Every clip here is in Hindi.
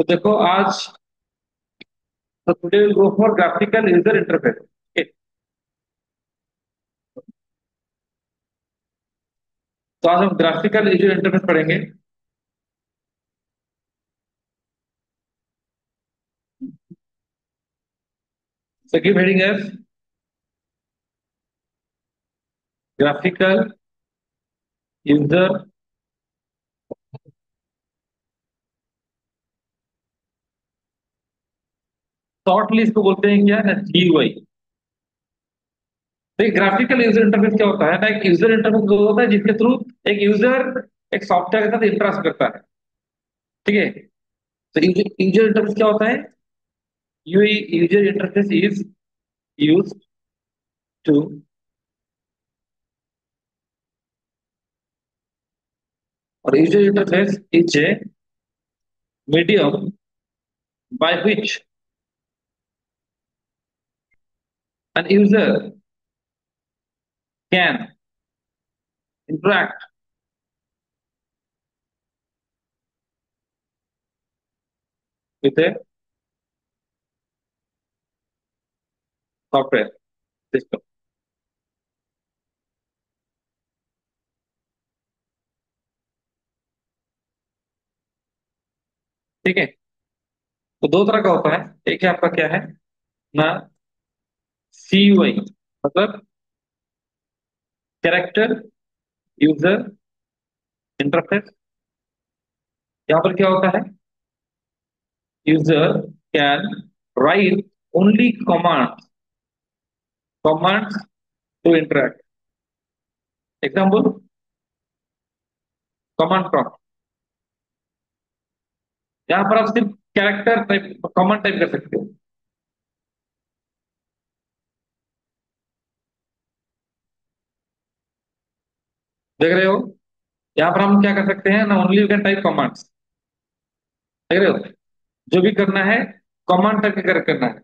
तो देखो आज तो today will go for graphical user interface. तो आज हम ग्राफिकल यूजर इंटरफेस पढ़ेंगे। So keep heading as graphical user shortly इसको बोलते हैं क्या ना, जीयूआई। तो ग्राफिकल यूजर इंटरफेस क्या होता है ना, एक यूजर इंटरफेस वो होता है जिसके थ्रू एक यूजर एक सॉफ्टवेयर के साथ इंटरेक्ट करता है। ठीक है। तो यूजर इंटरफेस क्या होता है? UI user interface is used to, और user interface is a medium by which an user can interact with a software system। ठीक है। तो दो तरह का होता है। एक है आपका क्या है ना, सीयूआई, मतलब कैरेक्टर यूजर इंटरफेस। यहाँ पर क्या होता है? User can write only commands to interact. Example, command prompt. यहाँ पर आप सिर्फ कैरेक्टर टाइप कमांड टाइप कर सकते हो। देख रहे हो? यहाँ पर हम क्या कर सकते हैं ना, only you can type commands. देख रहे हो? जो भी करना है कमांड टाइप कर करना है।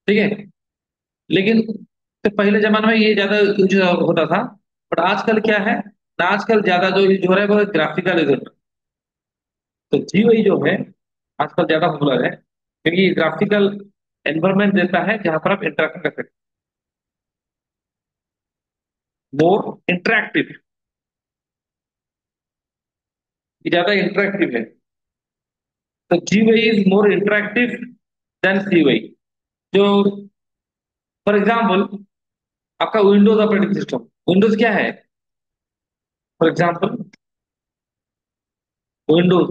ठीक है। लेकिन तो पहले जमाने में ये ज्यादा यूज होता था। बट आजकल क्या है ना, आजकल ज्यादा जो यूज हो रहा है वो ग्राफिकल यूजर। तो जीयूआई जो है आजकल ज्यादा पॉपुलर है क्योंकि ग्राफिकल एनवायरनमेंट देता है जहां पर आप इंटरेक्ट कर सकते हो। मोर इंटरेक्टिव, ये ज्यादा इंटरेक्टिव है। तो GUI is more interactive than CUI. जो फॉर एग्जाम्पल आपका विंडोज ऑपरेटिंग सिस्टम, विंडोज क्या है? फॉर एग्जाम्पल विंडोज,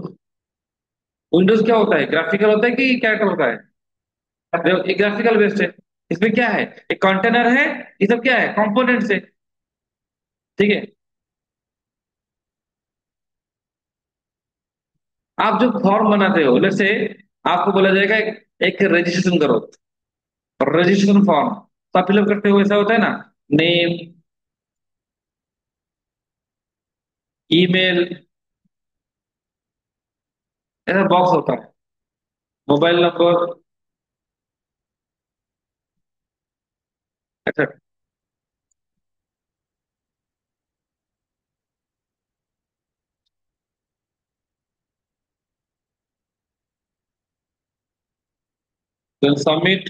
विंडोज क्या होता है? ग्राफिकल होता है कि कैरेक्टर होता है? ये ग्राफिकल बेस्ड है। इसमें क्या है? एक कंटेनर है, ये सब क्या है? कंपोनेंट्स है। ठीक है। आप जो फॉर्म बनाते हो, जैसे आपको बोला जाएगा एक रजिस्ट्रेशन करो, रजिस्ट्रेशन फॉर्म तो आप फिलअप करते हो, ऐसा होता है ना, नेम, ईमेल, ऐसा बॉक्स होता है, मोबाइल नंबर, ऐसा। सबमिट,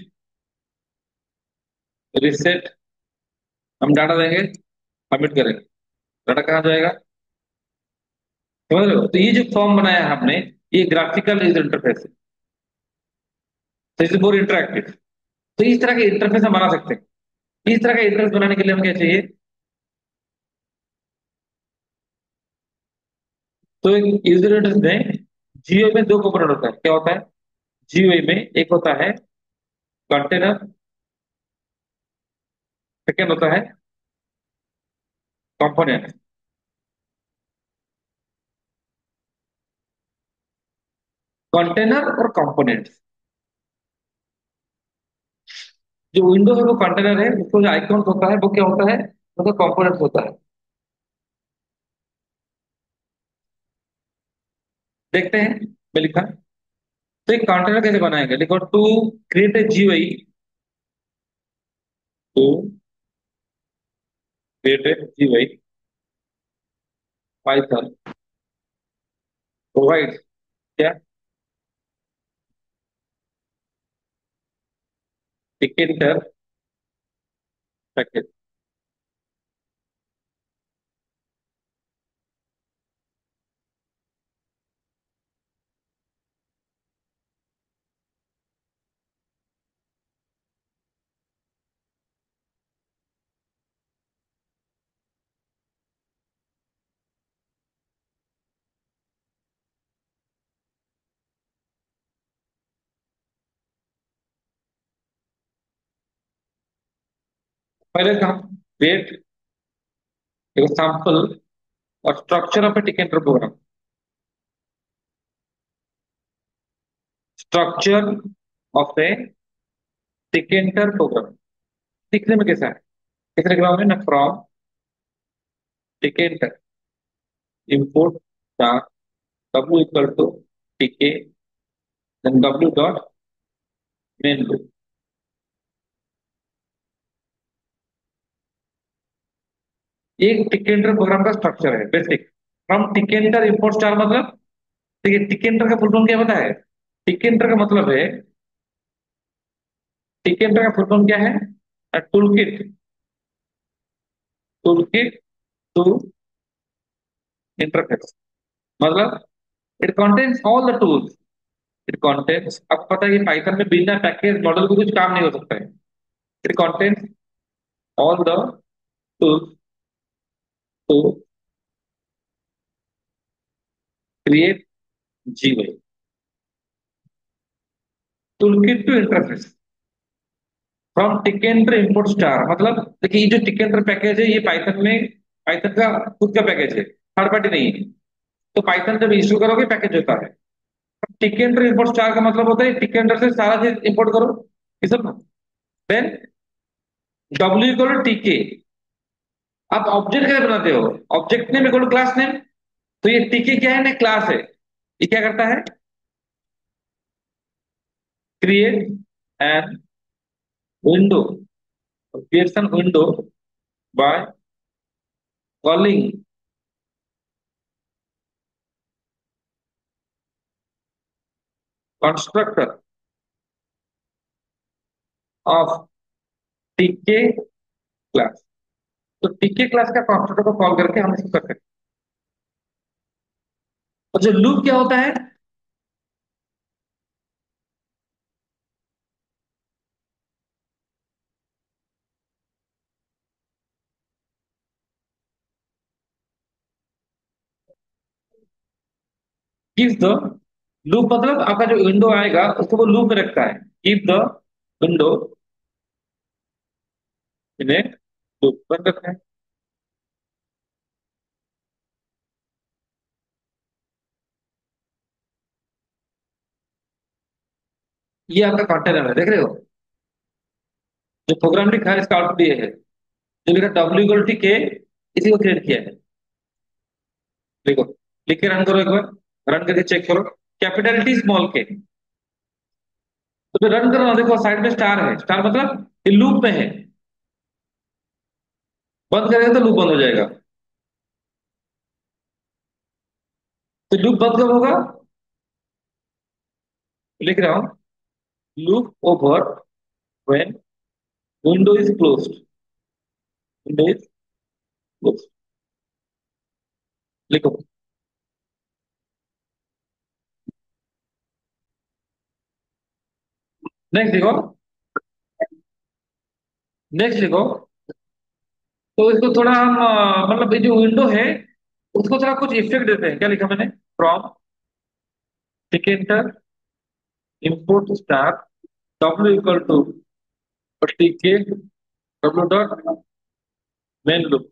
रिसेट, हम डाटा देंगे, सबमिट करेंगे, डाटा कहाँ जाएगा? समझ रहे हो? तो ये जो फॉर्म बनाया है हमने, ये ग्राफिकल यूजर इंटरफेस है। तो इज मोर इंटरेक्टिव। तो इस तरह के इंटरफेस हम बना सकते हैं। इस तरह का इंटरफेस बनाने के लिए हमें क्या चाहिए? तो एक यूजर इंटरफेस में जीओ में दो कंपोनेंट होता है। क्या होता है? जीओ में एक होता है कंटेनर, सेकेंड होता है कंपोनेंट। कंटेनर और कंपोनेंट। जो विंडो है वो कंटेनर है, उसको जो आइकॉन होता है वो क्या होता है? वो तो कंपोनेंट होता है। देखते हैं मैं लिखा। तो एक कंटेनर कैसे बनाएंगे, देखो, to create a GUI, to create a GUI Python provide क्या, टिकेटर पैकेज। पहले तो हम क्रिएट एक सैंपल और structure of a Tkinter program, structure of a Tkinter program दिखने में कैसा है, कितने ग्राम है ना, from Tkinter import star w equal to TK, then w dot main loop. ये एक टिकेटर प्रोग्राम का स्ट्रक्चर है basic. From Tkinter import star मतलब, देखिए टिकेटर का फुल फॉर्म क्या पता है, टिकेटर का मतलब है, टिकेटर का फुल फॉर्म क्या है, tool kit, tool kit to interface, मतलब it contains all the tools, it contains, आपको पता है कि पाइथन में बिना पैकेज मॉडल को कुछ काम नहीं हो सकता है, it contains all the tools to create GUI, tool kit to interface from Tkinter import star, मतलब देखिए ये जो टिकेंडर पैकेज है ये पाइथन में, पाइथन का खुद का पैकेज है, थर्ड पार्टी नहीं है। तो पाइथन जब इंस्टॉल करोगे पैकेज होता है, टिकेंडर इंपोर्ट स्टार का मतलब होता है टिकेंडर से सारा चीज इंपोर्ट करो, ये सब ना। देन डब्ल्यू इक्वल टीके, आप ऑब्जेक्ट कैसे बनाते हो, object name equal class name, तो ये टीके क्या है ना, क्लास है, ये क्या करता है, create an window, creation window by calling constructor of टीके क्लास। तो टीके क्लास का कंस्ट्रक्टर को कॉल करके हम इसको कर सकते हैं। और जो लूप क्या होता है, गिव द लूप, मतलब आपका जो विंडो आएगा उसको वो लूप में रखता है, give the window in A loop बन रखा है। ये आपका कंटेनर है, देख रहे हो, जो प्रोग्राम लिखा है इसका आउटपुट ये है, जो लिखा डब्ल्यू इक्वल टी के, इसी को क्रिएट किया है। देखो, लिख के रन करो एक बार, रन करके चेक करो, कैपिटल टी स्मॉल के, तो फिर रन करो ना, देखो साइड में स्टार है, स्टार मतलब ये लूप में है, बंद करेगा तो लूप बंद हो जाएगा। तो लूप बंद कब होगा, लिख रहा हूं, loop over when window is closed, window is closed, लिखो। नेक्स्ट लिखो, नेक्स्ट लिखो, तो इसको थोड़ा हम मतलब ये जो विंडो है उसको थोड़ा कुछ इफेक्ट देते हैं, क्या लिखा मैंने, from Tkinter import star W equal to TK W dot main loop,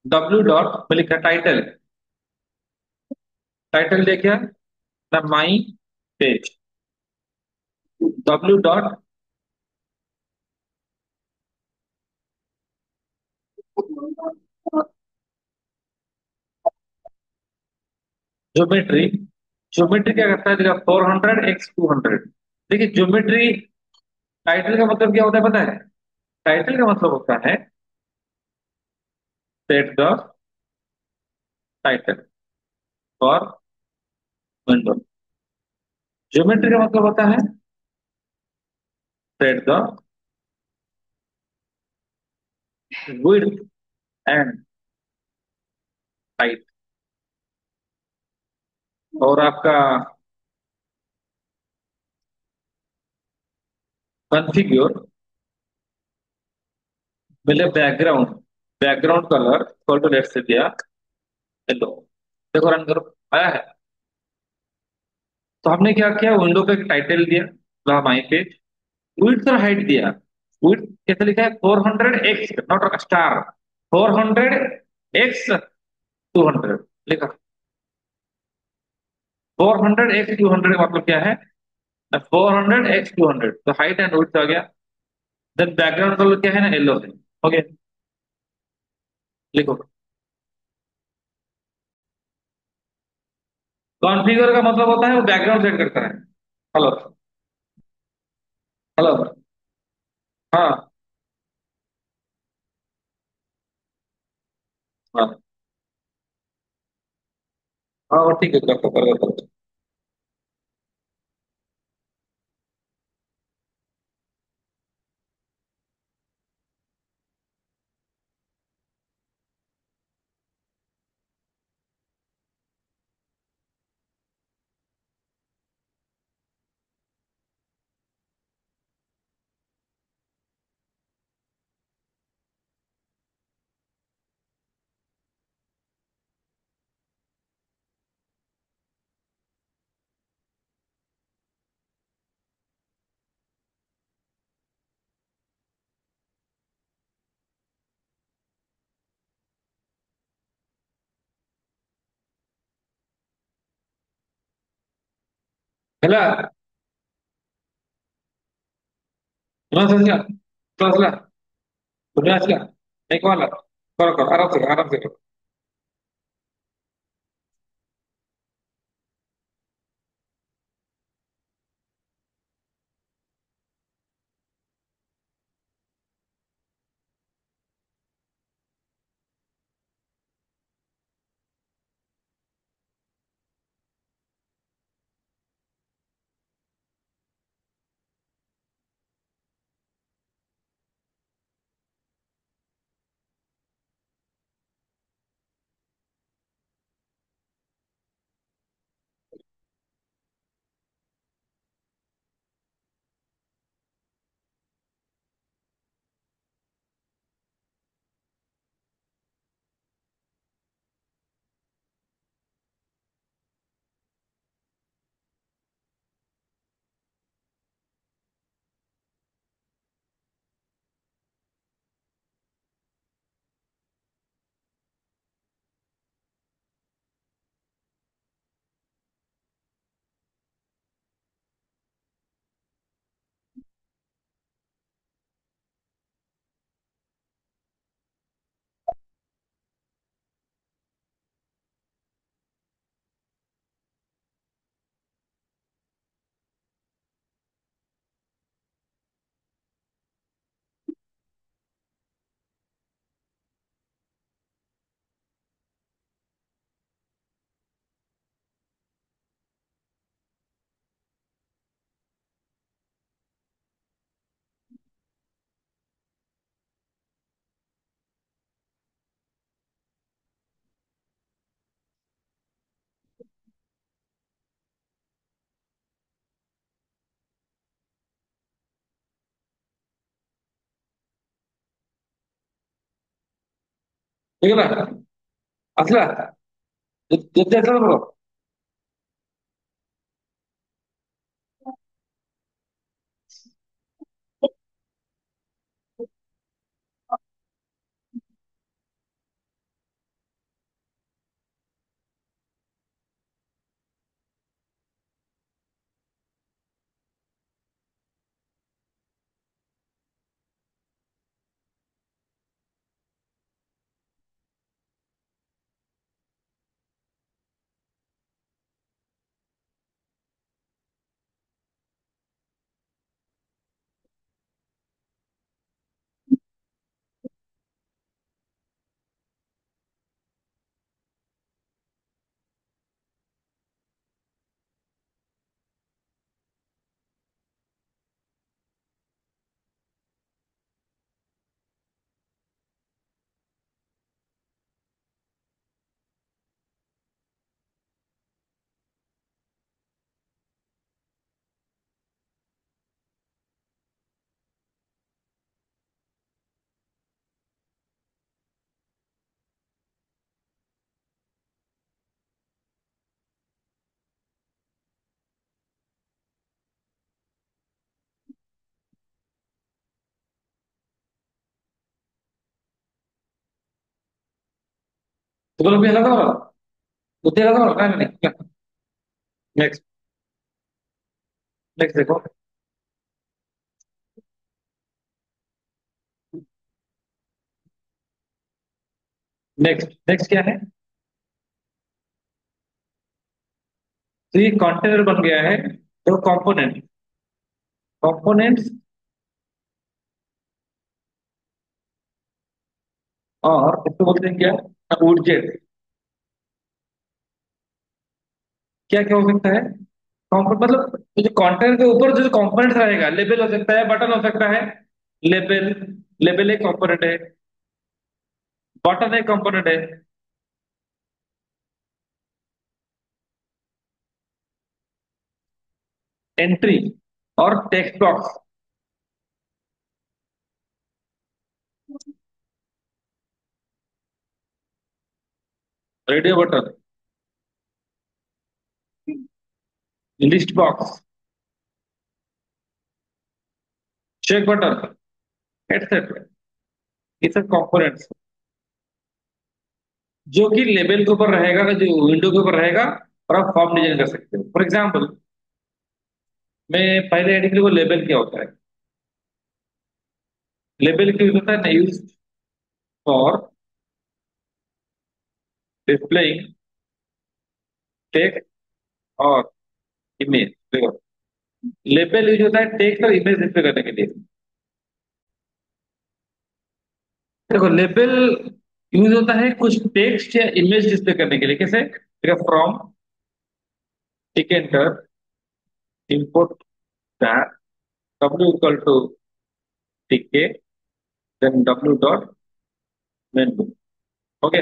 W dot में लिखा टाइटल, टाइटल दिया क्या? The my page. W. Geometry. Geometry क्या करता है? देखा, 400 x 200। देखिए ज्योमेट्री, टाइटल का मतलब क्या होता है पता है? टाइटल का मतलब होता है set the title for window. Geometry का मतलब होता है set the width and height. और आपका कॉन्फ़िगर मिले background. Background colour equal to let's say दिया येलो। देखो रन करो, आया है। तो हमने क्या किया, विंडो पे एक टाइटल दिया माई पेज, विड्थ और हाइट दिया। विड्थ कैसे लिखा है? 400 x, नॉट स्टार, 400 x 200 लिखा। 400 x 200 का मतलब क्या है? 400 x 200, तो हाइट एंड विड्थ आ गया। देन बैकग्राउंड कलर क्या है ना, येलो है। ओके, लिखो। कॉन्फ़िगर का मतलब होता है वो बैकग्राउंड सेट करता है। हेलो। हेलो। हाँ। हाँ। हाँ वो ठीक है, कर दो। ହେଲା କ୍ଲାସ୍ ଆସିଲା, କ୍ଲାସ୍ ଆସିଲା, ତୁମେ ଆସିଲା, ନାଇଁ କଣ ହେଲା? କର ଆରାମ ସେ କର। ହେଇଗଲା, ଆସିଲା, ଯେତେ ଆସିଲା ଭଲ। sebelum dia kata apa? Putih kata apa? Kan nih. Next, next देखो। नेक्स्ट नेक्स्ट क्या है? तो ये कंटेनर बन गया है, तो कंपोनेंट, कंपोनेंट्स और इसको बोलते हैं क्या? ऑब्जेक्ट। क्या क्या हो सकता है? मतलब जो कंटेनर के ऊपर जो कंपोनेंट रहेगा, लेबल हो सकता है, बटन हो सकता है। लेबल, लेबल एक कंपोनेंट है, बटन एक कंपोनेंट है। एंट्री और text box. Radio button, list box, check button, etcetera. ये सब कंपोनेंट्स जो कि लेबल के ऊपर रहेगा, जो विंडो के ऊपर रहेगा, और आप फॉर्म डिजाइन कर सकते हो। फॉर एग्जाम्पल, मैं पहले एडिट को लेबल क्या होता है? लेबल की यूज होता है यूज फॉर डिस्प्लेइंग टेक्स्ट और इमेज। देखो, लेबल यूज होता है टेक्स्ट और इमेज डिस्प्ले करने के लिए। देखो, लेबल यूज होता है कुछ टेक्स्ट या इमेज डिस्प्ले करने के लिए। कैसे? देखो, from Tkinter input that w equal to TK, then w dot main. Okay,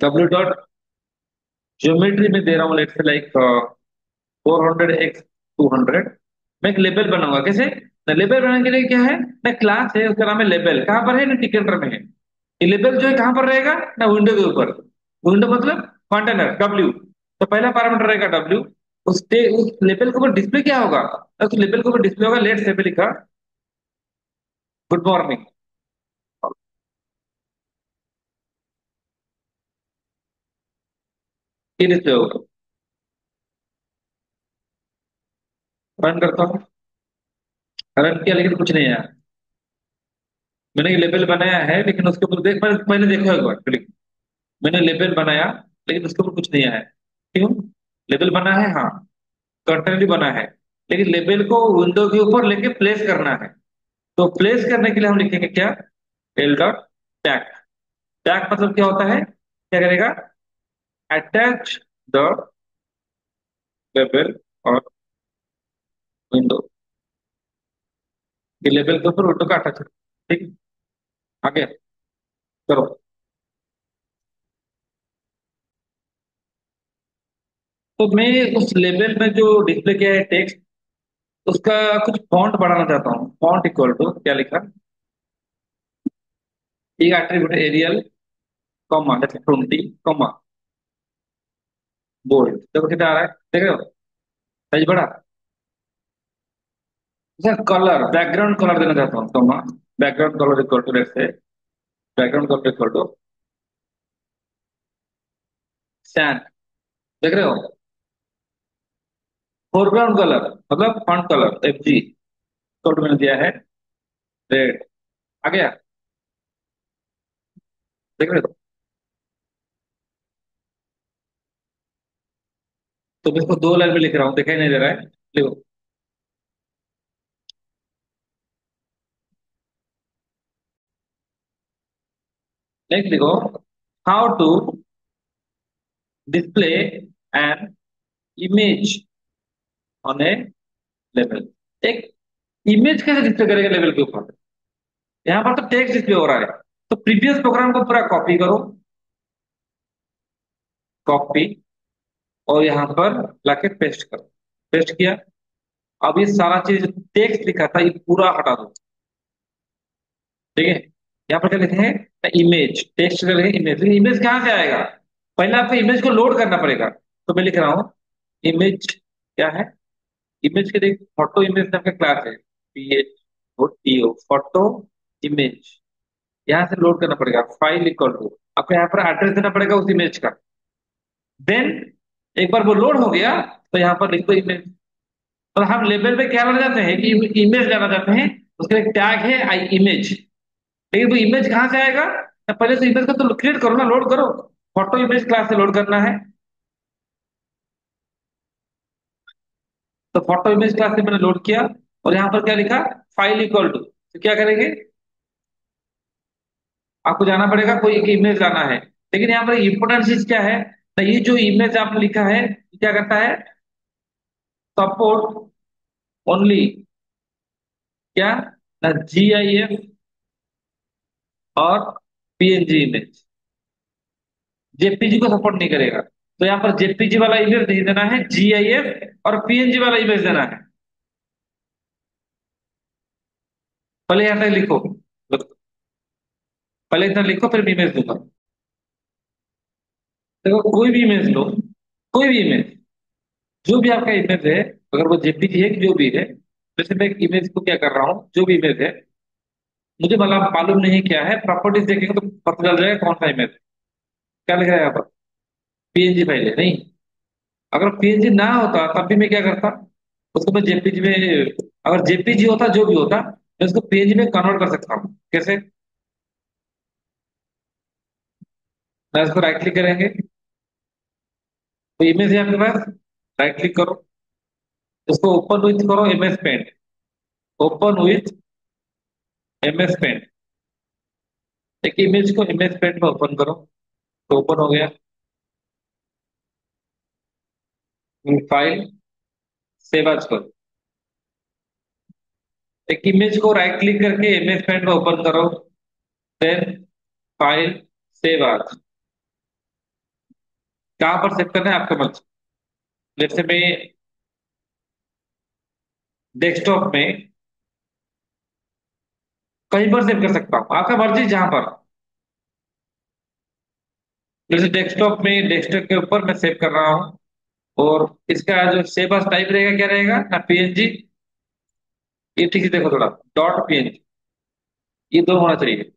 w dot geometry में दे रहा हूँ, लेट्स से लाइक 400 x 200। मैं एक लेबल बनाऊंगा। कैसे? लेबल बनाने के लिए क्या है ना, क्लास है, उसका नाम है लेबल। कहाँ पर है ना, टिकेटर में है। ये लेबल जो है कहाँ पर रहेगा ना, विंडो के ऊपर। विंडो मतलब कंटेनर डब्ल्यू। तो पहला पैरामीटर रहेगा डब्ल्यू। उस लेबल के ऊपर डिस्प्ले क्या होगा? उस लेबल के ऊपर डिस्प्ले होगा, लेट से लिखा गुड मॉर्निंग। ये डिस्प्ले होगा। रन करता हूँ, रन किया लेकिन कुछ नहीं आया। मैंने ये लेबल बनाया है लेकिन उसके ऊपर देख, पहले देखो एक बार क्लिक। मैंने लेबल बनाया लेकिन उसके ऊपर कुछ नहीं आया। क्यों? लेबल बना है, हाँ, कंटेंट भी बना है, लेकिन लेबल को विंडो के ऊपर लेके प्लेस करना है। तो प्लेस करने के लिए हम लिखेंगे क्या? L dot tag. टैग मतलब क्या होता है? क्या करेगा? अटैच द लेबल और विंडो। ये लेबल के ऊपर विंडो का अटैच है। ठीक है, आगे करो। तो मैं उस लेबल में जो डिस्प्ले किया है टेक्स्ट, उसका कुछ फॉन्ट बढ़ाना चाहता हूँ। फॉन्ट इक्वल टू क्या लिखा? एक एट्रीब्यूट एरियल, कॉमा, जैसे 20, कॉमा, बोल्ड। देखो कितना आ रहा है, देख रहे हो? साइज बड़ा। सर कलर, बैकग्राउंड कलर देना चाहता हूँ, comma, background colour equal to, let's say background colour equal to sand. देख रहे हो? फोरग्राउंड कलर मतलब font colour F G equal to मैंने दिया है रेड। आ गया? देख रहे हो? तो मैं इसको दो लाइन में लिख रहा हूँ, दिखाई नहीं दे रहा है? लिखो, नेक्स्ट लिखो, how to display an image on a लेवल। एक इमेज कैसे डिस्प्ले करेगा लेवल के ऊपर? यहाँ पर तो टेक्स्ट डिस्प्ले हो रहा है। तो प्रीवियस प्रोग्राम को पूरा कॉपी करो, कॉपी, और यहाँ पर लाके पेस्ट करो। पेस्ट किया। अब ये सारा चीज टेक्स्ट लिखा था, ये पूरा हटा दो। ठीक है, यहाँ पर क्या लिखे हैं? इमेज। टेक्स्ट का लिखे इमेज, लेकिन इमेज कहाँ से आएगा? पहले आपको इमेज को लोड करना पड़ेगा। तो मैं लिख रहा हूँ इमेज क्या है? इमेज के देख, फोटो इमेज नाम का क्लास है, P H O T O, photo image. यहाँ से लोड करना पड़ेगा, फाइल इक्वल टू आपको यहाँ पर एड्रेस देना पड़ेगा उस इमेज का। देन एक बार वो लोड हो गया तो यहाँ पर लिख दो इमेज। और हम लेबल पे क्या लाना चाहते हैं कि इमेज लाना चाहते हैं, उसका एक टैग है आई इमेज। लेकिन वो इमेज कहाँ से आएगा? तो पहले तो इमेज को तो क्रिएट करो ना, लोड करो। फोटो इमेज क्लास से लोड करना है। तो फोटो इमेज क्लास से मैंने लोड किया, और यहाँ पर क्या लिखा, फाइल इक्वल टू। तो क्या करेंगे, आपको जाना पड़ेगा, कोई एक इमेज लाना है। लेकिन यहाँ पर इंपोर्टेंट चीज क्या है, तो ये जो इमेज आपने लिखा है ये क्या करता है, सपोर्ट ओनली क्या, ना GIF और PNG इमेज, जेपीजी को सपोर्ट नहीं करेगा। तो यहाँ पर जेपीजी वाला इमेज नहीं देना है, GIF और PNG वाला इमेज देना है। पहले यहाँ तक लिखो, पहले इतना लिखो फिर मैं इमेज दूंगा। देखो कोई भी इमेज लो, कोई भी इमेज, जो भी आपका इमेज है, अगर वो जेपीजी है कि जो भी है, जैसे मैं एक इमेज को क्या कर रहा हूँ, जो भी इमेज है, मुझे मतलब मालूम नहीं क्या है, प्रॉपर्टीज देखेंगे तो पता चल जाएगा कौन सा इमेज। क्या लिख रहा है यहाँ पर, PNG फाइल है नहीं। अगर PNG ना होता तब भी मैं क्या करता, उसको मैं जेपीजी में, अगर जेपीजी होता जो भी होता, मैं उसको PNG में कन्वर्ट कर सकता हूँ। कैसे? मैं इसको राइट क्लिक करेंगे, तो इमेज है आपके पास, राइट क्लिक करो, इसको ओपन विथ करो MS paint, open with MS paint. एक इमेज को MS पेंट में ओपन करो, तो ओपन हो गया। फाइल सेव एज करो, एक इमेज को राइट क्लिक करके MS पेंट में ओपन करो, देन फाइल सेव एज। कहां पर सेव करना है आपका मर्जी। जैसे मैं डेस्कटॉप में कहीं पर सेव कर सकता हूँ, आपका मर्जी जहां पर। जैसे डेस्कटॉप में, डेस्कटॉप के ऊपर मैं सेव कर रहा हूँ, और इसका जो सेव एज टाइप रहेगा क्या रहेगा ना, PNG। ये ठीक से देखो थोड़ा, .png, ये दो होना चाहिए।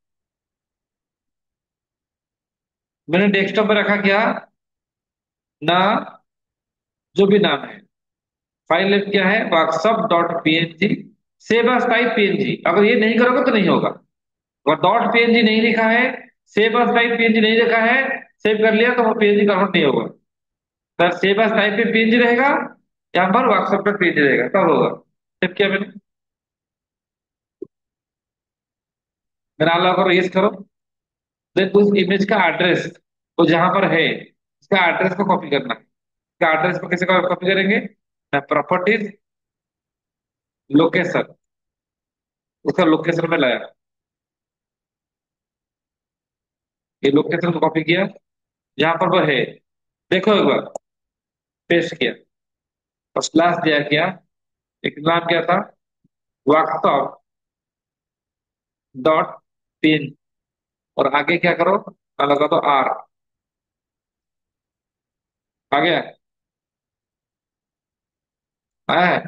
मैंने डेस्कटॉप पे रखा क्या ना, जो भी नाम है, फाइल नेम क्या है, WhatsApp.png, save as type PNG। अगर ये नहीं करोगे तो नहीं होगा। अगर .png नहीं लिखा है, सेव एज टाइप PNG नहीं लिखा है, सेव कर लिया तो वो PNG कन्वर्ट नहीं होगा। सर सेव एज टाइप पे PNG रहेगा, यहाँ पर WhatsApp पे PNG रहेगा, तब होगा। सेव किया मैंने, मेरा अलाउ करो, यस करो। देन उस इमेज का एड्रेस, वो जहां पर है उसका एड्रेस को कॉपी करना है। इसका एड्रेस को कैसे कॉपी करेंगे, प्रॉपर्टीज, लोकेशन, उसका लोकेशन में लाया, ये लोकेशन को कॉपी किया, जहां पर वो है, देखो एक बार, पेस्ट किया, और स्लैश दिया क्या, एक नाम क्या था, व्हाट्सअप डॉट पिन, और आगे क्या करो, लगा दो R। आ गया, आया है,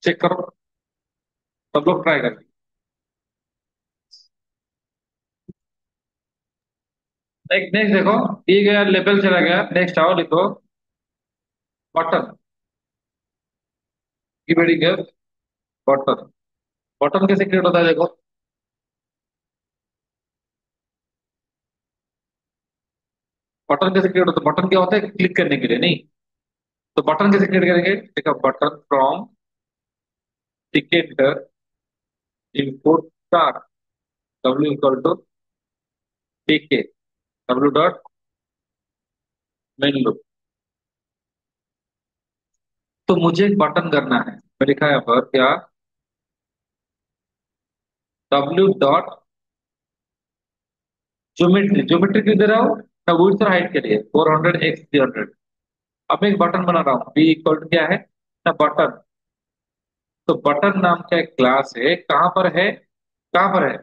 चेक करो, सब लोग ट्राई करो। एक नेक्स्ट देखो, ये गया लेबल चला गया, नेक्स्ट आओ लिखो बटन, की बड़ी गया बटन। बटन कैसे क्रिएट होता है देखो, बटन कैसे क्रिएट होता है, बटन क्या होता है, क्लिक करने के लिए नहीं। तो बटन कैसे क्रिएट करेंगे, देखो button from tkinter import star, W equal to TK, W dot main. तो मुझे एक बटन करना है, मैं लिखा है यहाँ पर क्या, W डॉट ज्योमेट्री, ज्योमेट्री क्यों दे रहा हूँ मैं, विड्थ और हाइट के लिए 400 x 300। अब मैं एक बटन बना रहा हूँ, B इक्वल टू क्या है ना, बटन। तो बटन नाम का एक क्लास है, कहां पर है, कहां पर है,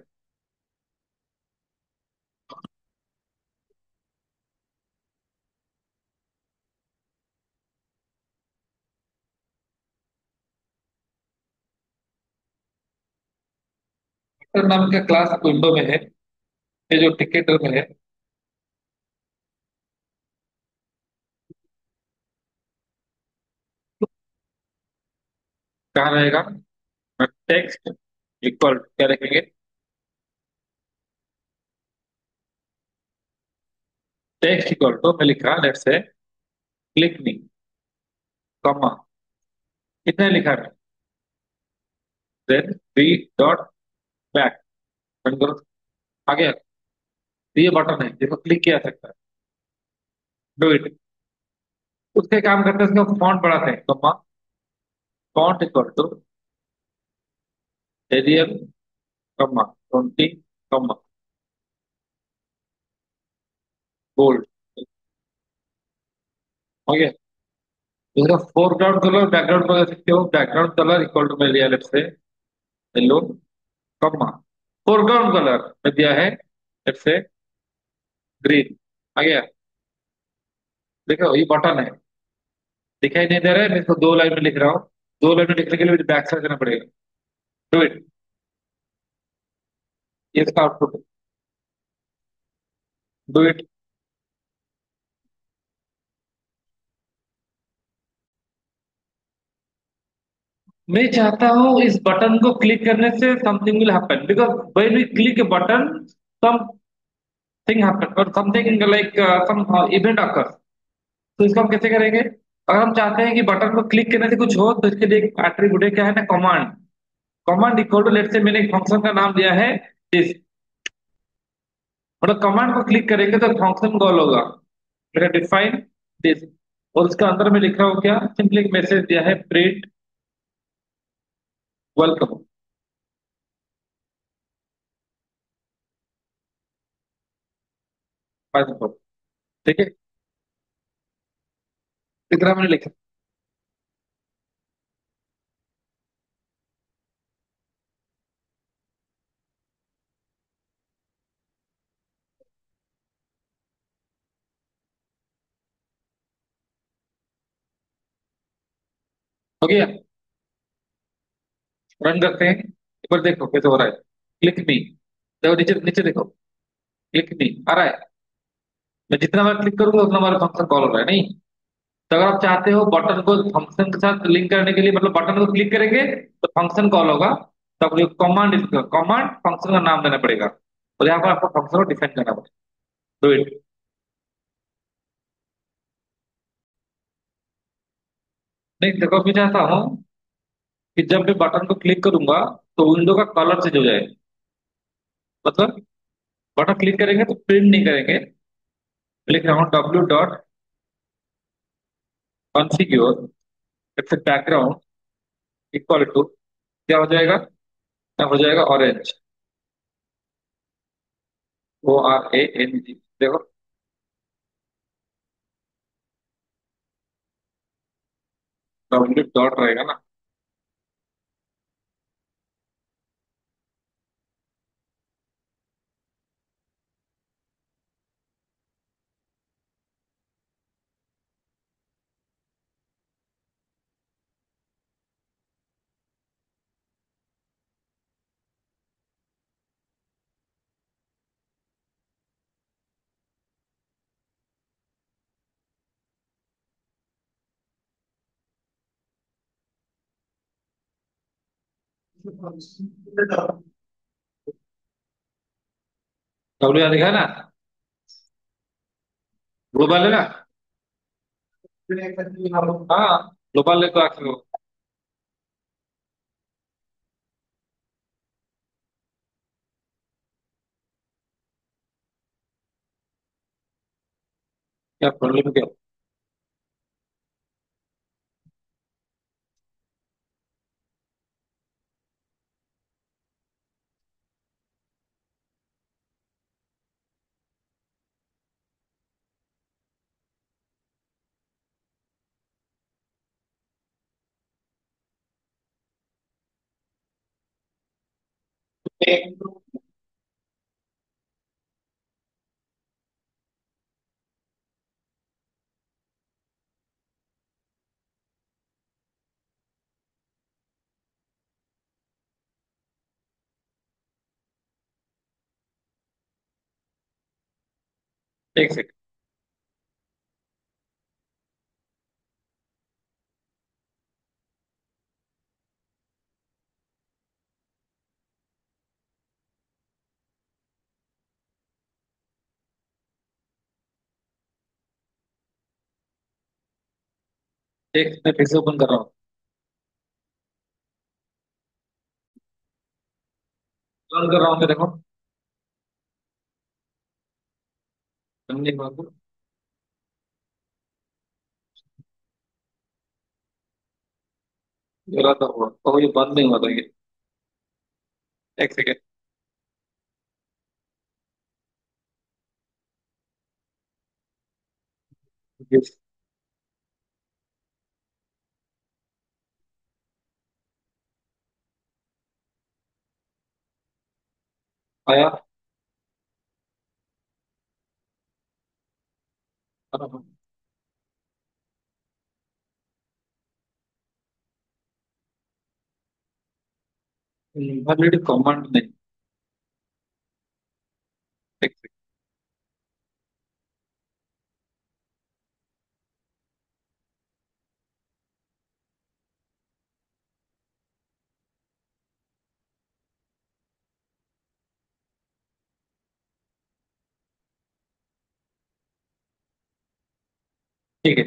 नाम का क्लास विंडो में है, ये जो टिकट में है। कहाँ रहेगा? टेक्स्ट इक्वल क्या रखेंगे? टेक्स्ट इक्वल टू मैं लिख रहा लेट से क्लिक मी, कॉमा, कितने लिखा है? देन थ्री डॉट बैक, बंद करो। आगे ये बटन है, देखो क्लिक किया जा सकता है। Do it. उसके काम करते हैं, उसका फॉन्ट बढ़ाते हैं, comma, font equal to Arial, comma, 20, comma, bold. हो गया। इसका फोरग्राउंड कलर बैकग्राउंड बदल सकते हो, बैकग्राउंड कलर इक्वल टू मैं लिया लेट से येलो, कॉमा, फोरग्राउंड कलर में दिया है लेट से ग्रीन। आ गया। देखो ये बटन है, दिखाई नहीं दे रहा है, मैं इसको दो लाइन में लिख रहा हूँ। दो लाइन में लिखने के लिए मुझे बैक स्लैश करना पड़ेगा। Do it. ये इसका आउटपुट। Do it. मैं चाहता हूँ इस बटन को क्लिक करने से something will happen, because when we click a button something happen और something like some event occur. तो इसको हम कैसे करेंगे? अगर हम चाहते हैं कि बटन को क्लिक करने से कुछ हो, तो इसके लिए एक एट्रीब्यूट है, क्या है ना, command. Command equal to late say मैंने एक फंक्शन का नाम दिया है दिस, मतलब कमांड को क्लिक करेंगे तो फंक्शन कॉल होगा। मैंने डिफाइन दिस, और उसके अंदर में लिख रहा हूँ क्या, सिंपली एक मैसेज दिया है, प्रिंट वेलकम। ठीक है, इतना मैंने लिखा। हो गया। रन करते हैं, एक बार देखो कैसे हो रहा है। क्लिक मी, देखो नीचे नीचे देखो, क्लिक मी आ रहा है। मैं जितना बार क्लिक करूंगा उतना बार फंक्शन कॉल हो रहा है, नहीं? तो अगर आप चाहते हो बटन को फंक्शन के साथ लिंक करने के लिए, मतलब बटन को क्लिक करेंगे तो फंक्शन कॉल होगा, तब जो कमांड, कमांड फंक्शन का नाम देना पड़ेगा, और यहाँ पर आपको फंक्शन को डिफाइन करना पड़ेगा। Do it. नहीं देखो, मैं चाहता हूँ कि जब मैं बटन को क्लिक करूंगा तो विंडो का कलर चेंज हो जाए। मतलब बटन क्लिक करेंगे तो प्रिंट नहीं करेंगे, लिख रहा हूँ W dot configure its background equal to, क्या हो जाएगा? क्या हो जाएगा? Orange, ORANG। देखो, डब्ल्यू डॉट रहेगा ना। डब्ल्यू लिखा है ना, ग्लोबल है ना। हाँ, ग्लोबल है तो आखिर वो क्या प्रॉब्लम क्या? एक सेकंड। एक मैं फिर से ओपन कर रहा हूँ। रन कर रहा हूँ मैं, देखो। बनने के बाद गलत हुआ तो ये बंद नहीं हुआ था ये। एक सेकंड। Yes, आया। इनवैलिड कमांड नहीं। एक सेकंड। ठीक है,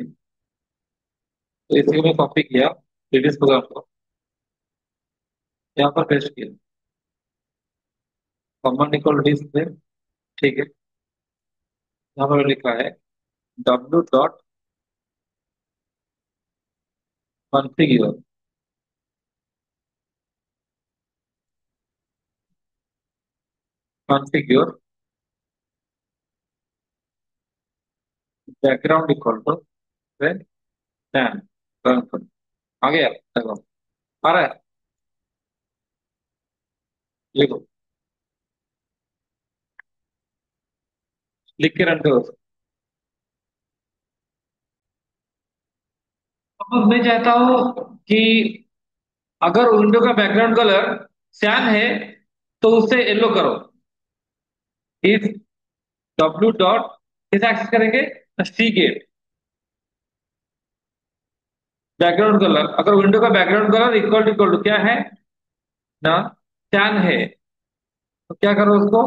तो इसे मैं कॉपी किया प्रीवियस प्रोग्राम को, यहाँ पर पेस्ट किया। Command equal display. ठीक है, यहाँ पर लिखा है W dot configure. Configure background equal to tan. आ गया, देखो। आ रहा है। लिखो, लिख के रन करो। अब मैं चाहता हूं कि अगर विंडो का बैकग्राउंड कलर सैन है तो उसे येलो करो। इस डब्ल्यू डॉट कैसे एक्सेस करेंगे? सी गेट बैकग्राउंड कलर। अगर विंडो का बैकग्राउंड कलर इक्वल टू क्या है ना, सैन है, तो क्या करो उसको,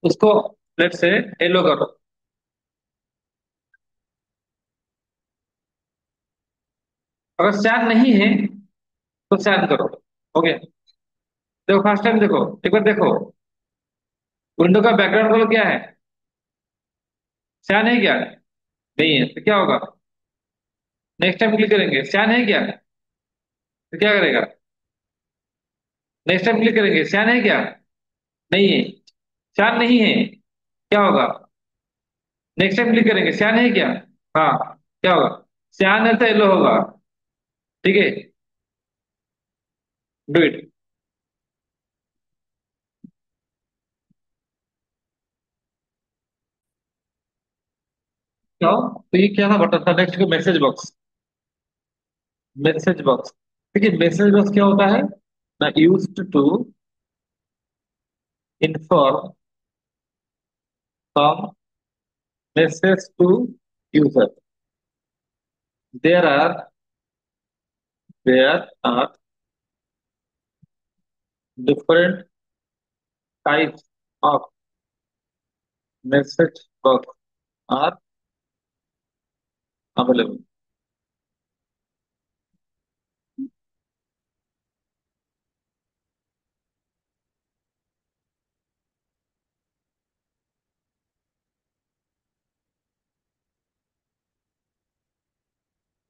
उसको लेट से येलो करो। अगर सैन नहीं है तो सैन करो। ओके, देखो फर्स्ट टाइम, देखो एक बार देखो। विंडो का बैकग्राउंड कलर क्या है? सैन है क्या? नहीं है, तो क्या होगा? नेक्स्ट टाइम क्लिक करेंगे, सैन है क्या? तो क्या करेगा? नेक्स्ट टाइम क्लिक करेंगे, सैन है क्या? नहीं है। सैन नहीं है, क्या होगा? नेक्स्ट टाइम क्लिक करेंगे, सैन है क्या? हाँ, क्या होगा? सैन है तो येलो होगा। ठीक है, डू इट। क्या हो? तो ये क्या था बटन था? नेक्स्ट को मैसेज बॉक्स। Message box. देखिए मैसेज बॉक्स क्या होता है ना, used to inform from message to user. There are there are different types of message box are available.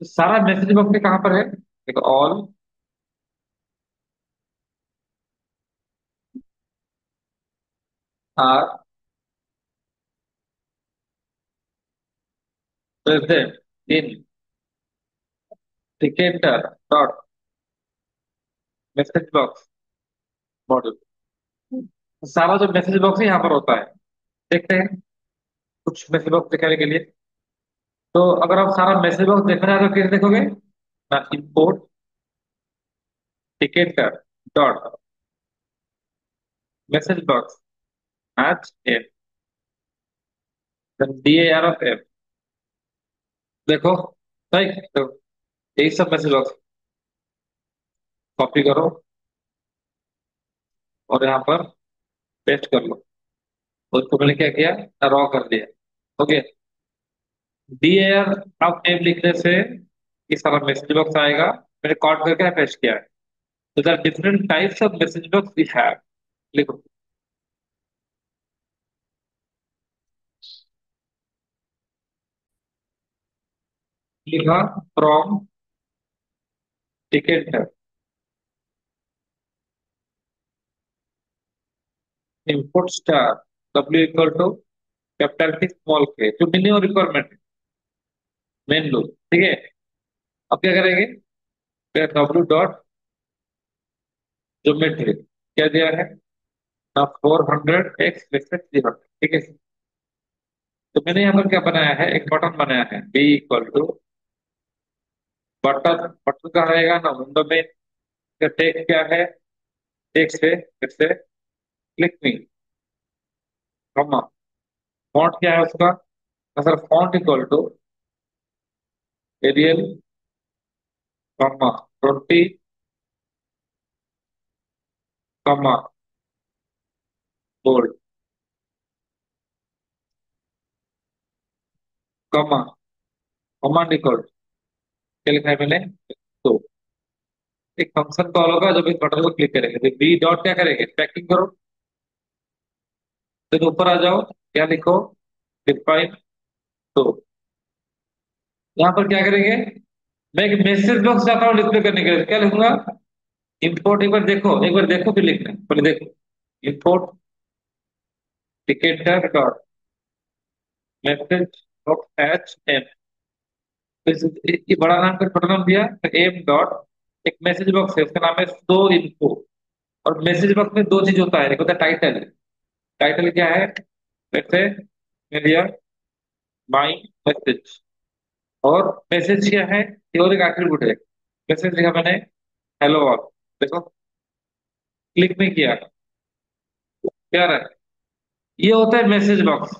तो सारा मैसेज बॉक्स कहाँ पर है? देखो, all are present in Tkinter dot message box module. सारा जो मैसेज बॉक्स है यहाँ पर होता है। देखते हैं कुछ मैसेज बॉक्स दिखाने के लिए। तो अगर आप सारा मैसेज बॉक्स देखना चाहते हो, कैसे देखोगे ना, import Tkinter dot message box H M, D A R of M. देखो, सही देखो, यही सब मैसेज बॉक्स कॉपी करो और यहाँ पर पेस्ट कर लो। उसको मैंने क्या किया, रॉ कर दिया। Okay, D A R of M लिखने से ये सारा मैसेज बॉक्स आएगा। मैंने कॉट करके पेस्ट किया है। तो there different types of message box we have. लिखो, लिखा फ्रॉम टिकट है, input star W equal to capital T small K, जो मिनिमम रिक्वायरमेंट मेन लो, ठीक है। अब क्या करेंगे, डब्ल्यू डॉट ज्योमेट्री क्या दिया है ना, 400 x 300, ठीक है। तो मैंने यहाँ पर क्या बनाया है, एक बटन बनाया है, B equal to button. Button का रहेगा ना विंडो में, टेक्स्ट क्या है, टेक्स्ट से फिर से क्लिक मी, कॉमा, फॉन्ट क्या है उसका, sir font equal to Arial, comma 20, comma bold, comma command equal क्या लिखा है मैंने, तो एक फंक्शन कॉल होगा जब इस बटन को क्लिक करेंगे, तो बी डॉट क्या करेंगे, ट्रैकिंग करो, फिर ऊपर आ जाओ, क्या लिखो, डिफाइन। तो यहाँ पर क्या करेंगे, मैं एक मैसेज बॉक्स चाहता हूँ डिस्प्ले करने के लिए, तो क्या लिखूंगा, इंपोर्ट, एक बार देखो फिर लिखना, पहले देखो, import tkinter dot message box H M, ये बड़ा नाम का छोटा नाम दिया, तो एम डॉट, एक मैसेज बॉक्स है उसका नाम है शो इन्फो। और मैसेज बॉक्स में दो चीज होता है, एक होता है टाइटल, टाइटल क्या है, जैसे मेडिया माई मैसेज, और मैसेज क्या है, ये और एक एट्रीब्यूट है। मैसेज लिखा मैंने हेलो ऑल, देखो क्लिक में किया, क्या रहा है, ये होता है मैसेज बॉक्स।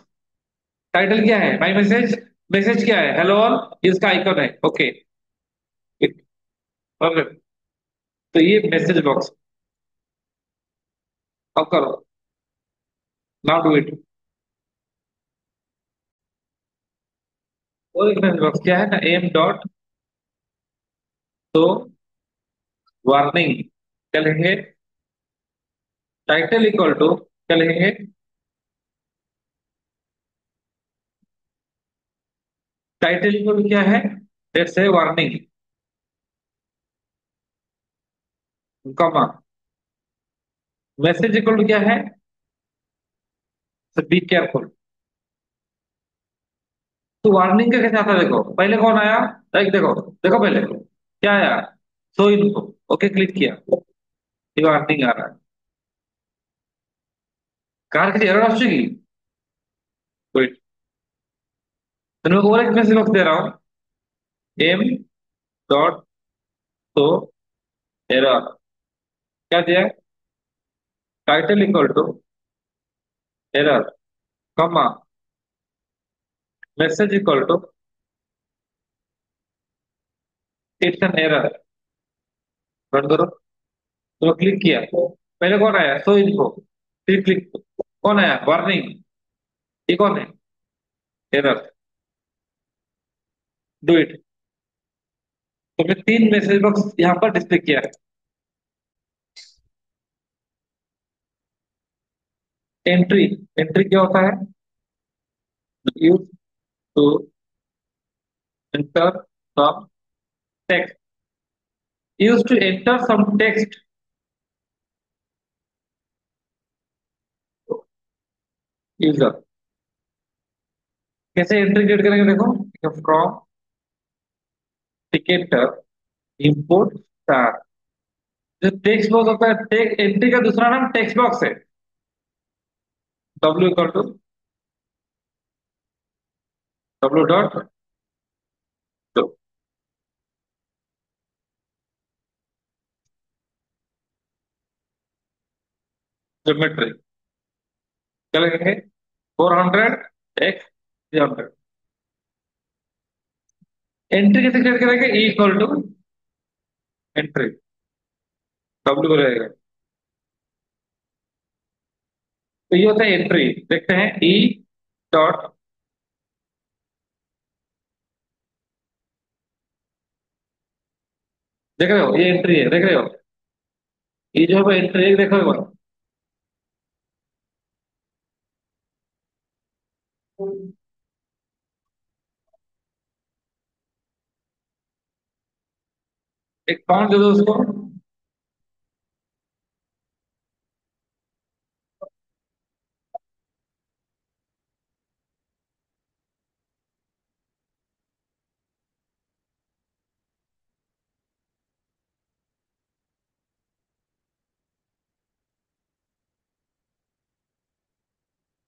टाइटल क्या है, माई मैसेज, मैसेज क्या है, हेलो ऑल, ये इसका आइकन है, ओके। परफेक्ट, तो ये मैसेज बॉक्स। अब करो, नाउ डू इट। और एक मैसेज बॉक्स क्या है ना, एम डॉट, तो वार्निंग क्या लिखेंगे, टाइटल इक्वल टू क्या लिखेंगे, टाइटल इक्वल टू क्या है, जैसे है warning, comma, message equal to क्या है, बी केयरफुल। तो वार्निंग का कैसे आता है, देखो पहले कौन आया, लाइक देखो, देखो पहले क्या आया, सो इनको, ओके क्लिक किया, ये वार्निंग आ रहा है, कार की एरर आସୁଛି की कोई। तो मैं और एक मैसेज बॉक्स दे रहा हूँ, एम डॉट, तो एरर क्या दिया है, title equal to error, comma message equal to it's an error, run करो। तो क्लिक किया, पहले कौन आया, सो इनको, फिर क्लिक, कौन आया, वार्निंग, ये कौन है, एरर, डू इट। तो मैं तीन मैसेज बॉक्स यहाँ पर डिस्प्ले किया है। एंट्री, एंट्री क्या होता है, use to enter some text, use to enter some text, user. कैसे एंट्री क्रिएट करेंगे, देखो फ्रॉम टिकट इंपोर्ट स्टार, जो टेक्स्ट बॉक्स होता है, एंट्री का दूसरा नाम टेक्स्ट बॉक्स है, W equal to W dot geometry, क्या लिखेंगे? 400 x 300। एंट्री कैसे क्रिएट करेंगे? E equal to entry, W रहेगा। तो ये होता है एंट्री। देखते हैं ई डॉट, देख रहे हो ये एंट्री है, देख रहे हो? ये जो है वो एंट्री है, देखो एक बार। एक काउंट दे दो उसको।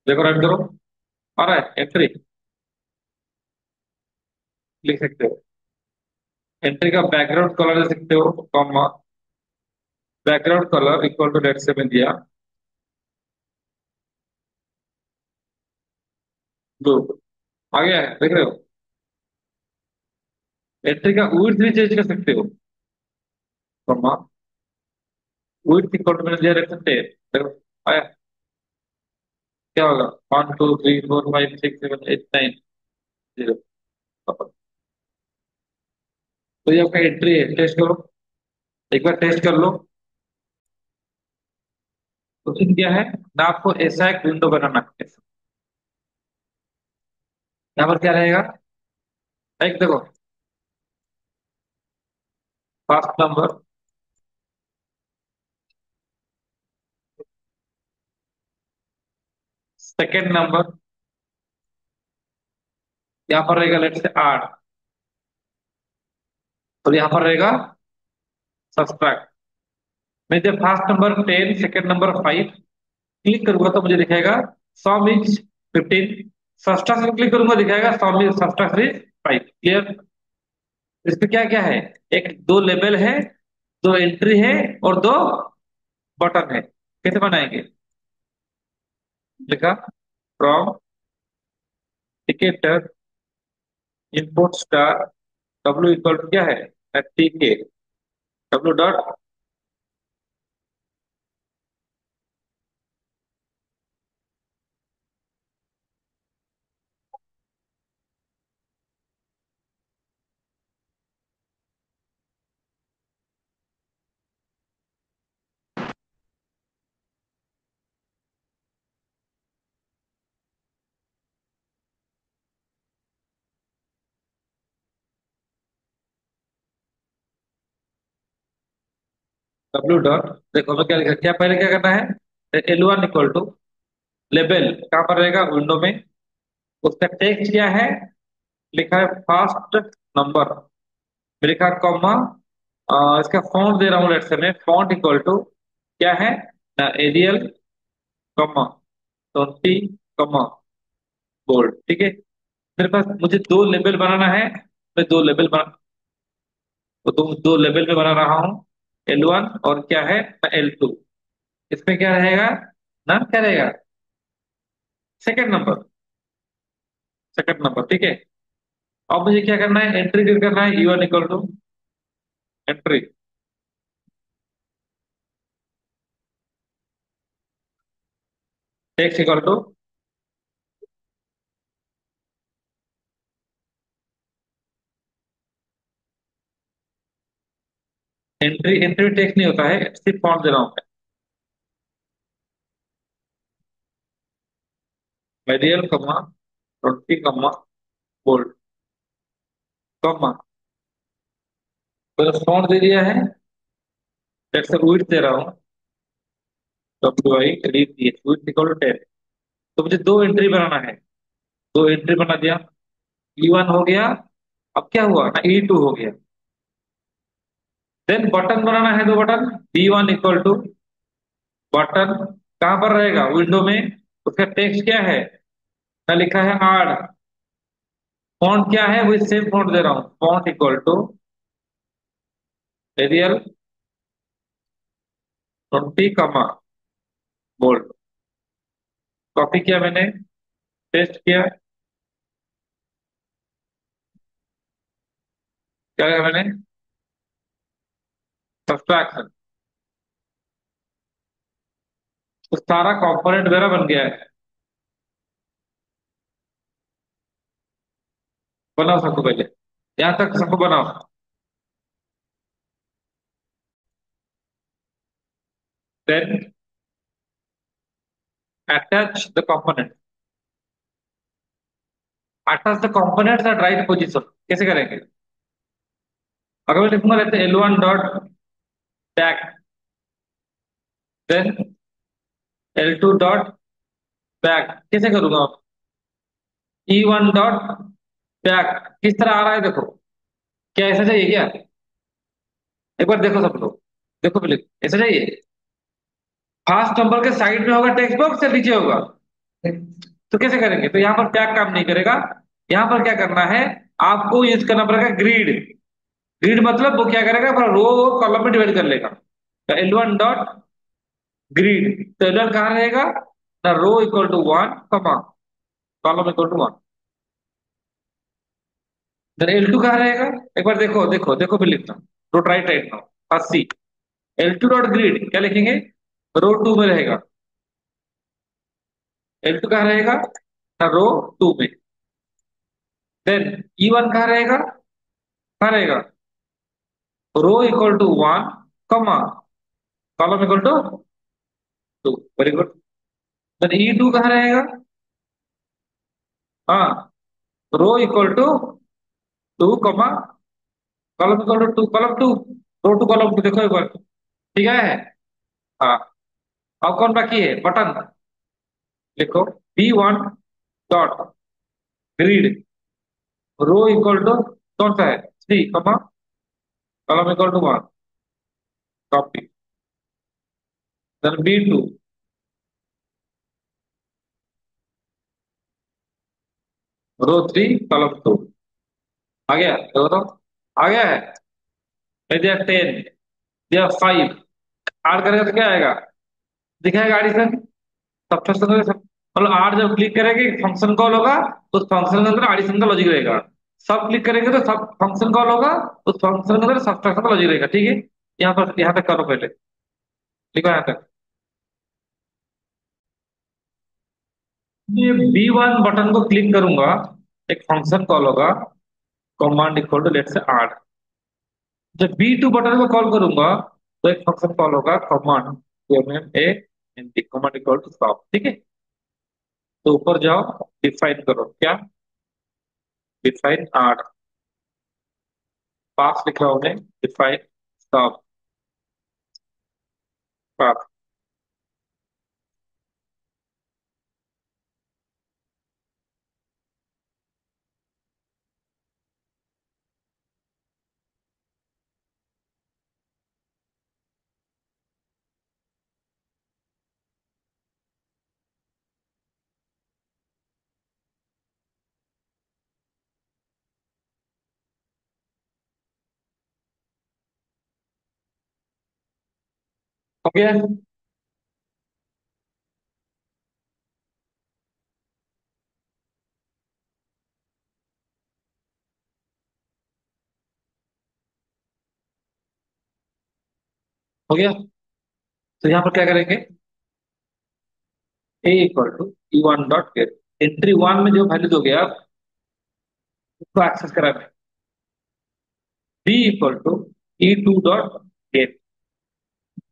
देखो रन करो, आ रहा है एंट्री, लिख सकते हो। एंट्री का बैकग्राउंड कलर दे सकते हो, comma background colour equal to late से में दिया ब्लू। आ गया है, देख रहे हो? एंट्री का विड्थ भी चेंज कर सकते हो, कॉमा विड्थ इक्वल टू मैंने दिया रख सकते हैं। देखो आया, क्या होगा? 1 2 3 4 5 6 7 8 9 0। तो ये आपका एंट्री है, टेस्ट करो, एक बार टेस्ट कर लो। क्वेश्चन क्या है ना, आपको ऐसा एक विंडो बनाना है। यहाँ पर क्या रहेगा? एक देखो, फर्स्ट नंबर, सेकेंड नंबर, यहाँ पर रहेगा लेट से 8, और यहाँ पर रहेगा सब्सट्रैक्ट। मैं जब first number 10, second number 5 click करूंगा तो मुझे दिखाएगा सम इज 15। सब्सट्रैक्ट क्लिक करूंगा, दिखाएगा सम इज सब्सट्रैक्ट इज 5। क्लियर? इसमें क्या क्या है? एक दो लेबल है, दो एंट्री है, और दो बटन है। कैसे बनाएंगे? लिखा from Tkinter input star W equal to क्या है? टी के डब्ल्यू डॉट, डब्ल्यू डॉट। देखो हमें क्या लिखा, क्या पहले क्या करना है? L1 इक्वल टू लेबल कहाँ पर रहेगा? विंडो में। उसका टेक्स्ट क्या है? लिखा है फर्स्ट नंबर में, लिखा कॉमा, इसका फॉन्ट दे रहा हूँ लेट से मैं, फॉन्ट इक्वल टू क्या है? Arial, comma 20, comma bold. ठीक है, मेरे पास मुझे दो लेबल बनाना है। मैं दो लेबल बना, तो दो लेबल में बना रहा हूँ, L1 और क्या है, L2। इसमें क्या रहेगा? नाम क्या रहेगा? Second number, second number. ठीक है, अब मुझे क्या करना है? एंट्री क्लिक करना है, U1 equal to entry, text equal to entry. Entry text नहीं होता है, सिर्फ फॉन्ट दे रहा हूँ मैं। Arial, comma 20, comma bold, comma मैंने फॉन्ट दे दिया है, टेक्स्ट से विड्थ दे रहा हूँ, WIDTH, विड्थ इक्वल टू 10। तो मुझे दो एंट्री बनाना है, दो एंट्री बना दिया। E1 हो गया, अब क्या हुआ ना, E2 हो गया। देन बटन बनाना है, दो button, B1 equal to button कहां पर रहेगा? विंडो में। उसका टेक्स्ट क्या है? मैं लिखा है आर। फॉन्ट क्या है? वो सेम फॉन्ट दे रहा हूँ, फॉन्ट इक्वल टू एरियल 20, कमा बोल्ड। कॉपी किया मैंने, पेस्ट किया, क्या किया मैंने, सब्सट्रैक्शन। तो सारा कंपोनेंट मेरा बन गया है। बनाओ सबको पहले, यहां तक सबको बनाओ। Then attach the component, attach the components at right position. कैसे करेंगे? अगर मैं लिखूंगा लेते L1 dot pack, then L2 dot pack, कैसे करूंगा? E1 डॉट बैक, किस तरह आ रहा है देखो। क्या ऐसा चाहिए क्या? एक बार देखो सब लोग, देखो प्लीज, ऐसा चाहिए? फर्स्ट नंबर के साइड में होगा टेक्स्ट बॉक्स या नीचे होगा? तो कैसे करेंगे? तो यहाँ पर क्या काम नहीं करेगा। यहाँ पर क्या करना है, आपको यूज करना पड़ेगा ग्रिड। ग्रिड मतलब वो क्या करेगा, रो और कॉलम में डिवाइड कर लेगा। तो L1 डॉट ग्रिड, तो L1 कहाँ रहेगा? The row equal to 1 comma column equal to 1। Then L2 कहाँ रहेगा? एक बार देखो देखो देखो फिर लिखना, row right right now, 80। L2 dot grid क्या लिखेंगे? रो 2 में रहेगा। L2 कहाँ रहेगा? रो 2 में। देन E1 कहाँ रहेगा? कहाँ रहेगा? रो equal to 1 comma column equal to 2। Very good. Then E2 कहाँ रहेगा? हाँ, row equal to 2 comma column equal to 2, column 2, row two column 2, देखो एक बार, ठीक है। हाँ, अब कौन बाकी है? बटन। लिखो B1 dot grid, row equal to कौन सा है? 3 comma column equal to 1, copy. Then B2, row 3 column 2। आ गया देखो तो, आ गया है। दिया 10, दिया 5, ऐड करेगा तो क्या आएगा? दिखाएगा एडिशन, सब्ट्रैक्शन। मतलब 8 जब क्लिक करेंगे फंक्शन कॉल होगा, उस फंक्शन के अंदर एडिशन का लॉजिक रहेगा। सब क्लिक करेंगे तो सब फंक्शन कॉल होगा, उस फंक्शन के अंदर सब्ट्रैक्शन का लॉजिक रहेगा, ठीक है। यहाँ तक करो पहले, लिखो यहाँ तक। ये B1 बटन को क्लिक करूंगा, एक फंक्शन कॉल होगा, कमांड इक्वल टू लेट से 8। जब B2 बटन को कॉल करूंगा तो एक फंक्शन कॉल होगा, command A N T, command equal to stop, ठीक है। तो ऊपर जाओ, डिफाइन करो क्या, डिफाइन 8, पास लिखा हमने, डिफाइन स्टॉप पास। हो गया? हो गया। तो यहाँ पर क्या करेंगे, a equal to E1 dot get, entry 1 में जो वैल्यू दोगे आप उसको एक्सेस करा मैं। B equal to E2 dot get,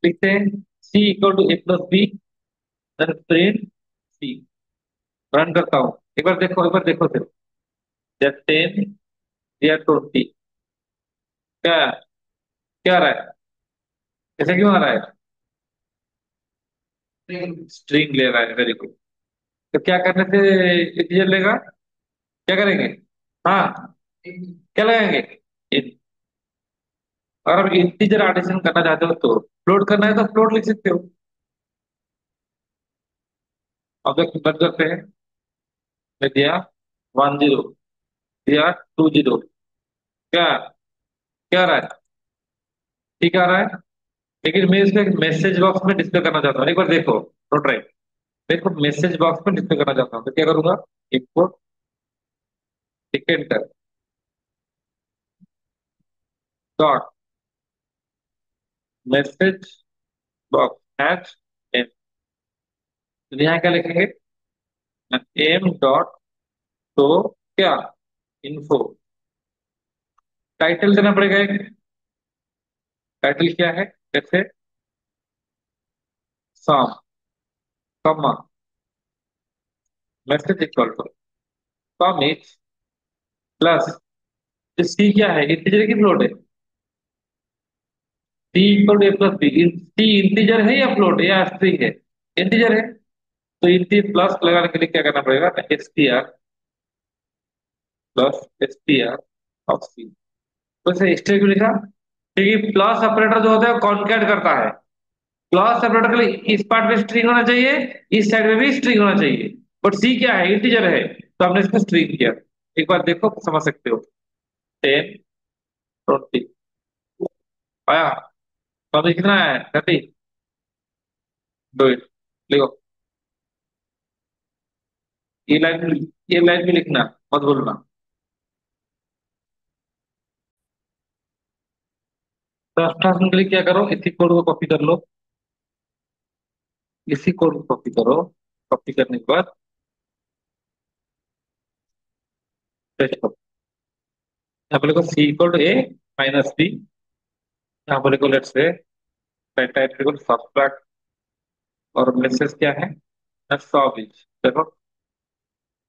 लिखते हैं c equal to A plus b, then print c. Run करता हूँ, एक बार देखो, एक बार देखो सिर्फ। या 10 या 20, क्या क्या आ रहा है? ऐसा क्यों आ रहा है? स्ट्रिंग ले रहा है, वेरी गुड। तो क्या करने से इंटीजर लेगा? क्या करेंगे? हाँ, क्या लगाएंगे? इन। अगर आप इंटीजर एडिशन करना चाहते हो तो फ्लोट करना है तो फ्लोट लिख सकते हो। अब एक बंद करते हैं। मैं दिया 10, दिया 20, क्या क्या आ रहा है? ठीक आ रहा है। लेकिन मैं इसको एक मैसेज बॉक्स में डिस्प्ले करना चाहता हूँ, एक बार देखो, नोट राइट। देखो मैसेज बॉक्स में डिस्प्ले करना चाहता हूँ तो क्या करूंगा, import tkinter dot message box as M. तो यहाँ क्या लिखेंगे, एम डॉट तो क्या इन्फो। टाइटल देना पड़ेगा एक, टाइटल क्या है, जैसे song comma message equal to comics plus, C क्या है, इंटीजर की फ्लोट है, C equal to A plus B. C integer है या फ्लोट है या स्ट्रिंग है, इंटीजर है। तो इंटी प्लस लगाने के लिए क्या करना पड़ेगा, s t r plus s t r of c. तो इसे स्ट्रिंग क्यों लिखा, क्योंकि प्लस ऑपरेटर जो होता है कॉन्कैट करता है। प्लस ऑपरेटर के लिए इस पार्ट में स्ट्रिंग होना चाहिए, इस साइड में भी स्ट्रिंग होना चाहिए। बट सी क्या है, इंटीजर है, तो हमने इसको स्ट्रिंग किया। एक बार देखो समझ सकते हो, 10 20 आया, तो अभी कितना है, 30। डू इट, लिखो। ये लाइन, ये लाइन भी लिखना, मत बोलना। तो स्टार्टिंग के लिए क्या करो, इसी कोड को कॉपी कर लो, इसी कोड को कॉपी करो। कॉपी करने के बाद पेस्ट करो। यहाँ पर लिखो c equal to a minus b. यहाँ पर लिखो लेट्स से टाइप लिखो सब्ट्रैक्ट, और मैसेज क्या है, सौ बीज। देखो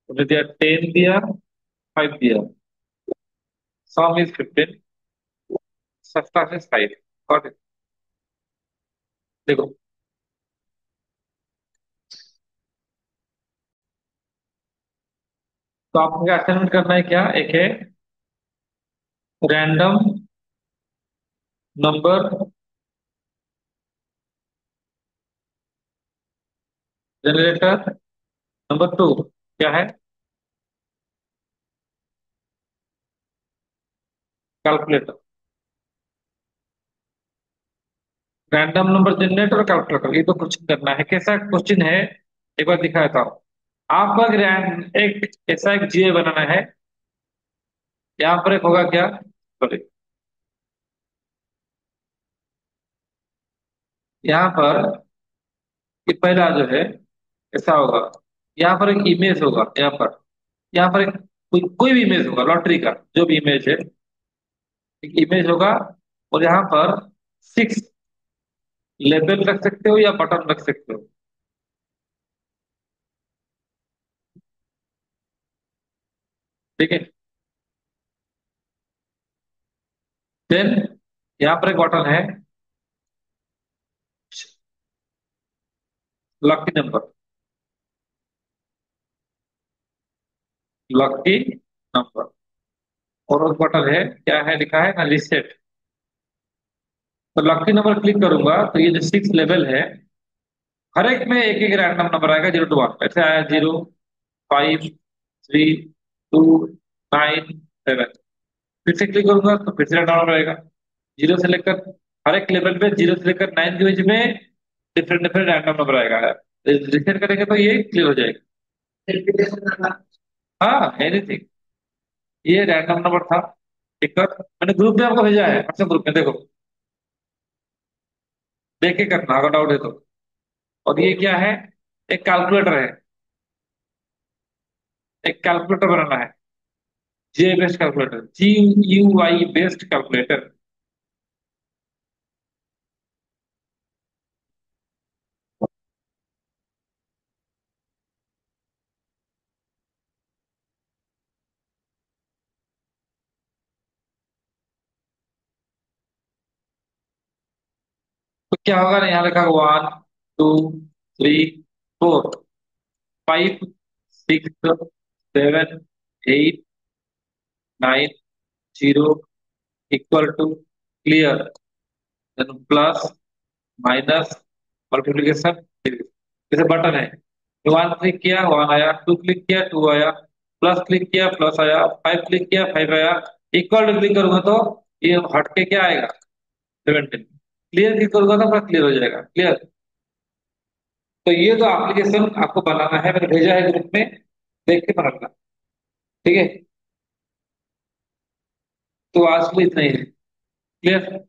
तुमने दिया 10 दिया, 5 दिया, सम इज 15, सस्ता है 5। और देखो, तो आपको क्या असाइनमेंट करना है, क्या एक है रैंडम नंबर जनरेटर। नंबर 2 क्या है, कैलकुलेटर। रैंडम नंबर जनरेटर और कैलकुलेटर, ये तो क्वेश्चन करना है। कैसा क्वेश्चन है, एक बार दिखाया था। आपको एक ऐसा एक जीए बनाना है। यहाँ पर एक होगा क्या, सॉरी, यहाँ पर ये पहला जो है ऐसा होगा। यहाँ पर एक इमेज होगा, यहाँ पर एक कोई भी इमेज होगा, लॉटरी का जो भी इमेज है, एक इमेज होगा। और यहाँ पर 6 लेबल रख सकते हो या बटन रख सकते हो, ठीक है। देन यहाँ पर एक बटन है लकी नंबर, लकी नंबर। और उस बटन है क्या है, लिखा है ना रिसेट। तो लकी नंबर क्लिक करूंगा तो ये जो 6 लेवल है, हर एक में एक एक रैंडम नंबर आएगा 0 to 1। ऐसे आया 0 5 3 2 9 7। फिर से क्लिक करूंगा तो फिर से रैंडम नंबर आएगा, जीरो से लेकर, हर एक लेवल पे 0 से लेकर 9 के बीच में डिफरेंट डिफरेंट रैंडम नंबर आएगा। रिसेट करेंगे तो ये क्लियर हो जाएगा। हाँ एनीथिंग, ये रैंडम नंबर था। ठीक है, मैंने ग्रुप में आपको भेजा है, व्हाट्सएप ग्रुप में, देखो देख के करना अगर डाउट है तो। और ये क्या है, एक कैलकुलेटर है, एक कैलकुलेटर बनाना है, J based calculator, GUI based calculator. तो क्या होगा ना, यहाँ लिखा 1 2 3 4 5 6 7 8 9 0 equal to clear, then plus minus multiplication. जैसे बटन है, 1 क्लिक किया 1 आया, 2 क्लिक किया 2 आया, प्लस क्लिक किया प्लस आया, 5 क्लिक किया 5 आया, इक्वल टू क्लिक करूंगा तो ये हटके क्या आएगा, 17। क्लियर क्लिक करूंगा तो पूरा क्लियर हो जाएगा, क्लियर। तो ये तो एप्लीकेशन आपको बनाना है, मैंने भेजा है ग्रुप में, देख के बनाना। ठीक है, तो आज के लिए इतना ही है। क्लियर।